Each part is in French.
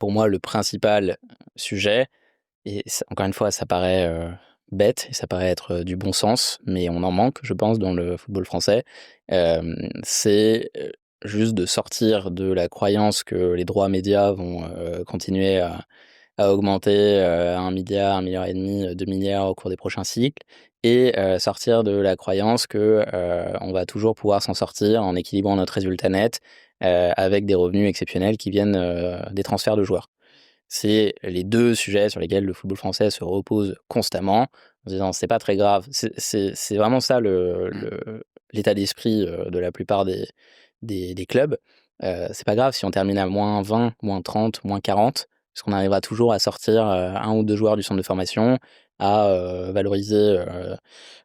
pour moi, le principal sujet, et encore une fois, ça paraît bête et ça paraît être du bon sens, mais on en manque, je pense, dans le football français. C'est juste de sortir de la croyance que les droits médias vont continuer à augmenter à 1 milliard, 1,5 milliard, 2 milliards au cours des prochains cycles, et sortir de la croyance que on va toujours pouvoir s'en sortir en équilibrant notre résultat net avec des revenus exceptionnels qui viennent des transferts de joueurs. C'est les 2 sujets sur lesquels le football français se repose constamment, en disant: «C'est pas très grave». C'est vraiment ça Mmh. l'état d'esprit de la plupart des clubs. C'est pas grave si on termine à -20, -30, -40, parce qu'on arrivera toujours à sortir 1 ou 2 joueurs du centre de formation, à valoriser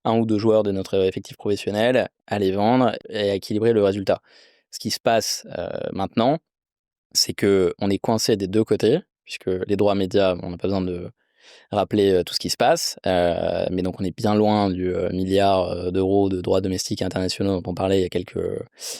1 ou 2 joueurs de notre effectif professionnel, à les vendre et à équilibrer le résultat. Ce qui se passe maintenant, c'est qu'on est coincé des 2 côtés, puisque les droits médias, on n'a pas besoin de rappeler tout ce qui se passe, mais donc on est bien loin du milliard d'euros de droits domestiques et internationaux dont on parlait il y a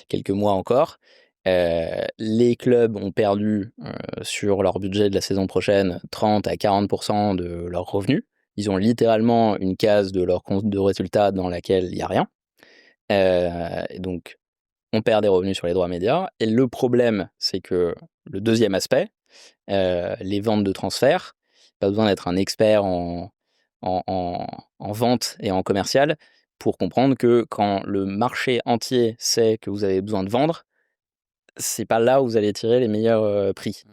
quelques mois encore. Les clubs ont perdu sur leur budget de la saison prochaine 30 à 40 de leurs revenus. Ils ont littéralement une case de leur compte de résultat dans laquelle il y a rien. Et donc on perd des revenus sur les droits médias, et le problème, c'est que le deuxième aspect, les ventes de transferts, pas besoin d'être un expert en vente et en commercial pour comprendre que quand le marché entier sait que vous avez besoin de vendre, c'est pas là où vous allez tirer les meilleurs prix.